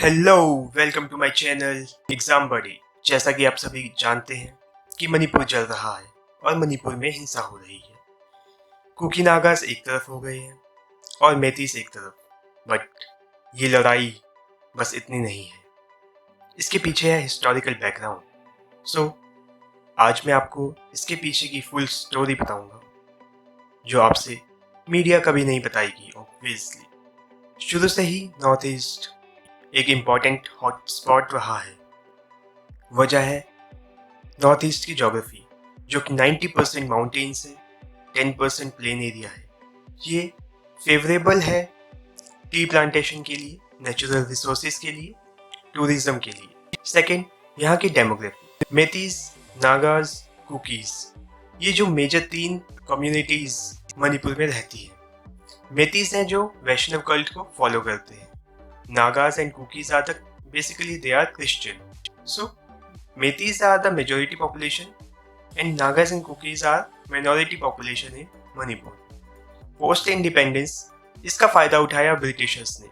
Hello, welcome to my channel Exam Buddy. जैसा कि आप सभी जानते हैं कि मणिपुर जल रहा है और मणिपुर में हिंसा हो रही है। कुकी नागास एक तरफ हो गए हैं और मेतीस एक तरफ। बट ये लड़ाई बस इतनी नहीं है, इसके पीछे है हिस्टोरिकल बैकग्राउंड। सो आज मैं आपको इसके पीछे की फुल स्टोरी बताऊंगा, जो आपसे मीडिया कभी नहीं बताएगी ऑब्वियसली। शुरू से ही नॉर्थ ईस्ट एक इम्पॉर्टेंट हॉटस्पॉट रहा है। वजह है नॉर्थ ईस्ट की ज्योग्राफी, जो कि 90% माउंटेन्स है, 10% प्लेन एरिया है। ये फेवरेबल है टी प्लांटेशन के लिए, नेचुरल रिसोर्सेज के लिए, टूरिज्म के लिए। सेकंड, यहाँ की डेमोग्राफी। मेतीस, नागाज, कुकीज, ये जो मेजर 3 कम्युनिटीज मणिपुर में रहती है। मेतीस हैं जो वैष्णव कल्ट को फॉलो करते हैं। Nagas and Kukis are basically they are Christian. So Metis are the majority population and Nagas and Kukis are minority population in Manipur. Post independence इसका फायदा उठाया ब्रिटिशर्स ने।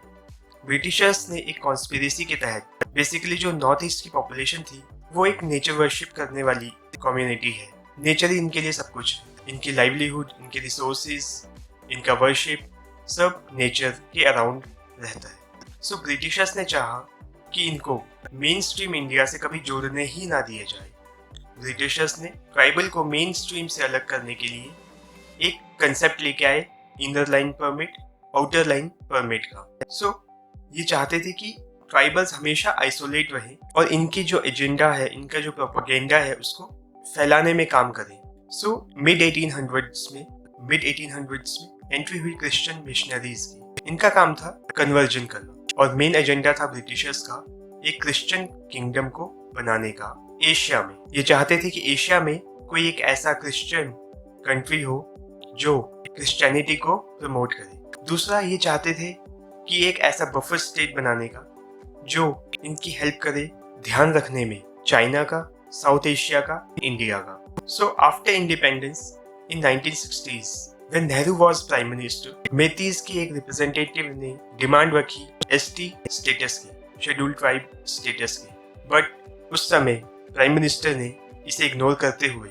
ब्रिटिशर्स ने एक कॉन्स्पिरेसी के तहत बेसिकली जो नॉर्थ ईस्ट की पॉपुलेशन थी वो एक नेचर वर्शिप करने वाली कम्युनिटी है। नेचर ही इनके लिए सब कुछ है, इनकी लाइवलीहुड, इनके रिसोर्सेज, इनका वर्शिप सब नेचर के अराउंड रहता है। सो ब्रिटिशर्स ने चाहा कि इनको मेन स्ट्रीम इंडिया से कभी जोड़ने ही ना दिया जाए। ब्रिटिशर्स ने ट्राइबल को मेन स्ट्रीम से अलग करने के लिए एक कंसेप्ट लेके आए, inner line permit, outer line permit का। सो ये चाहते थे कि ट्राइबल्स हमेशा आइसोलेट रहे और इनकी जो एजेंडा है, इनका जो प्रोपेगेंडा है, उसको फैलाने में काम करें। सो मिड 1800s में एंट्री हुई क्रिश्चियन मिशनरीज की। इनका काम था कन्वर्जन करना और मेन एजेंडा था ब्रिटिशर्स का एक क्रिश्चियन किंगडम को बनाने का एशिया में। ये चाहते थे कि एशिया में कोई एक ऐसा क्रिश्चियन कंट्री हो जो क्रिश्चियनिटी को प्रमोट करे। दूसरा, ये चाहते थे कि एक ऐसा बफर स्टेट बनाने का जो इनकी हेल्प करे ध्यान रखने में चाइना का, साउथ एशिया का, इंडिया का। So after independence in 1960s When Nehru was Prime Minister, मेतीस की एक रिप्रेजेंटेटिव ने डिमांड रखी एसटी स्टेटस की, शेड्यूल्ड ट्राइब स्टेटस की। बट उस समय प्राइम मिनिस्टर ने इसे इग्नोर करते हुए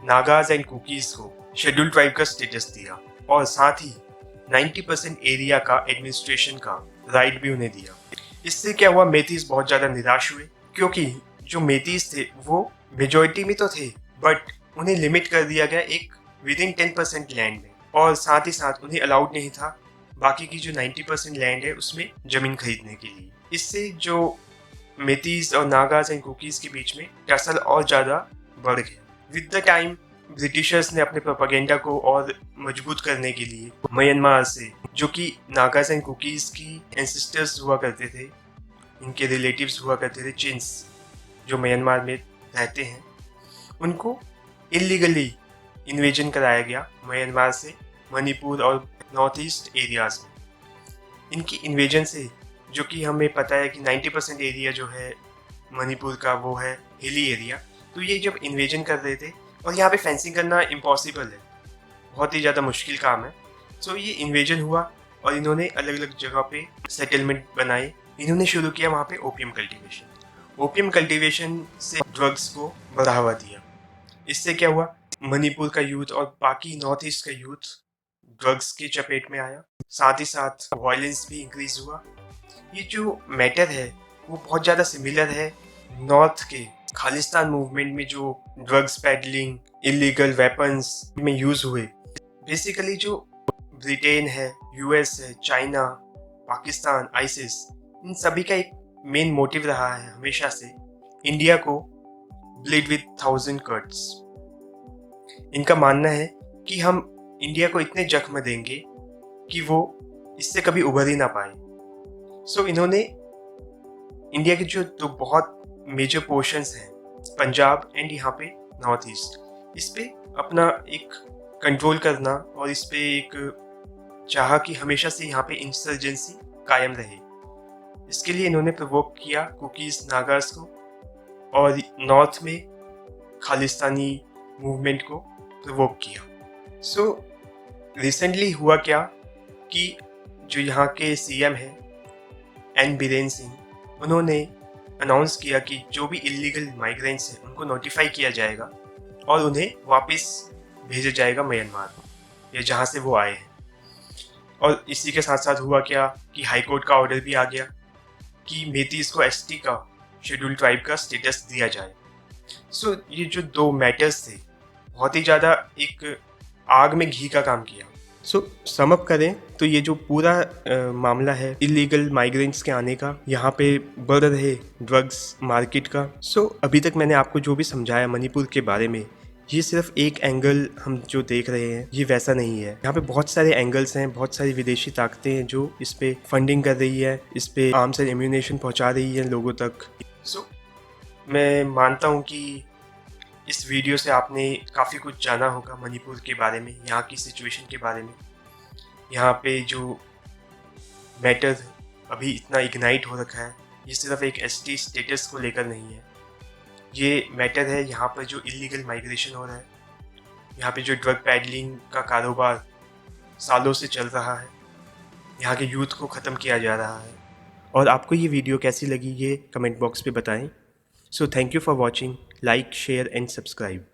नागाज एंड कुकीज को शेड्यूल्ड ट्राइब का स्टेटस दिया और साथ ही 90% एरिया का एडमिनिस्ट्रेशन का राइट भी उन्हें दिया। इससे क्या हुआ, मेतीस बहुत ज़्यादा निराश हुए, क्योंकि जो मेतीस थे वो मेजॉरिटी में तो थे बट उन्हें लिमिट कर दिया गया एक विदिन 10% लैंड में, और साथ ही साथ उन्हें अलाउड नहीं था बाकी की जो 90% लैंड है उसमें जमीन खरीदने के लिए। इससे जो मेतीस और नागाज एंड कुकीज के बीच में टसल और ज़्यादा बढ़ गया। विद द टाइम ब्रिटिशर्स ने अपने प्रोपेगेंडा को और मजबूत करने के लिए म्यांमार से, जो कि नागाज एंड कुकीज की एंसेस्टर्स हुआ करते थे, इनके रिलेटिव्स हुआ करते थे, चिन्स जो म्यांमार में रहते हैं, उनको इलीगली इन्वेजन कराया गया म्यांमार से मणिपुर और नॉर्थ ईस्ट एरियाज में। इनकी इन्वेजन से, जो कि हमें पता है कि 90% एरिया जो है मणिपुर का वो है हिली एरिया, तो ये जब इन्वेजन कर रहे थे, और यहाँ पे फेंसिंग करना इम्पॉसिबल है, बहुत ही ज़्यादा मुश्किल काम है। सो ये इन्वेजन हुआ और इन्होंने अलग अलग जगह पे सेटलमेंट बनाए। इन्होंने शुरू किया वहाँ पे ओपियम कल्टिवेशन। ओपियम कल्टिवेशन से ड्रग्स को बढ़ावा दिया। इससे क्या हुआ, मणिपुर का यूथ और बाकी नॉर्थ ईस्ट का यूथ ड्रग्स की चपेट में आया, साथ ही साथ वायलेंस भी इंक्रीज हुआ। ये जो मैटर है वो बहुत ज़्यादा सिमिलर है नॉर्थ के खालिस्तान मूवमेंट में, जो ड्रग्स पैडलिंग, इलीगल वेपन्स में यूज़ हुए। बेसिकली जो ब्रिटेन है, यूएस है, चाइना, पाकिस्तान, आइसिस, इन सभी का एक मेन मोटिव रहा है हमेशा से इंडिया को ब्लीड विद 1000 कट्स। इनका मानना है कि हम इंडिया को इतने जख्म देंगे कि वो इससे कभी उभर ही ना पाए। सो इन्होंने इंडिया के जो तो बहुत मेजर पोर्शंस हैं, पंजाब एंड यहाँ पे नॉर्थ ईस्ट, इस पे अपना एक कंट्रोल करना और इस पे एक चाहा कि हमेशा से यहाँ पे इंसर्जेंसी कायम रहे। इसके लिए इन्होंने प्रोवोक किया कुकीज, नागास को, और नॉर्थ में खालिस्तानी मूवमेंट को प्रोवोक किया। सो रिसेंटली हुआ क्या कि जो यहाँ के सीएम हैं एन बीरेन सिंह, उन्होंने अनाउंस किया कि जो भी इलीगल माइग्रेंट्स हैं उनको नोटिफाई किया जाएगा और उन्हें वापस भेजा जाएगा म्यांमार या जहाँ से वो आए हैं। और इसी के साथ साथ हुआ क्या कि हाई कोर्ट का ऑर्डर भी आ गया कि मेतीस को एसटी का शेड्यूल ट्राइब का स्टेटस दिया जाए। सो ये जो दो मैटर्स थे बहुत ही ज़्यादा एक आग में घी का काम किया। सो सम अप करें तो ये जो पूरा मामला है इलीगल माइग्रेंट्स के आने का, यहाँ पे बढ़ रहे ड्रग्स मार्केट का। सो अभी तक मैंने आपको जो भी समझाया मणिपुर के बारे में, ये सिर्फ एक एंगल हम जो देख रहे हैं ये वैसा नहीं है। यहाँ पे बहुत सारे एंगल्स हैं, बहुत सारी विदेशी ताकतें हैं जो इस पे फंडिंग कर रही है, इस पे आर्म्स एंड एम्यूनेशन पहुँचा रही है लोगों तक। सो मैं मानता हूँ कि इस वीडियो से आपने काफ़ी कुछ जाना होगा मणिपुर के बारे में, यहाँ की सिचुएशन के बारे में। यहाँ पे जो मैटर अभी इतना इग्नाइट हो रखा है ये सिर्फ एक एसटी स्टेटस को लेकर नहीं है, ये मैटर है यहाँ पर जो इलीगल माइग्रेशन हो रहा है, यहाँ पे जो ड्रग पैडलिंग का कारोबार सालों से चल रहा है, यहाँ के यूथ को ख़त्म किया जा रहा है। और आपको ये वीडियो कैसी लगी ये कमेंट बॉक्स पे बताएं। So thank you for watching, like share and subscribe.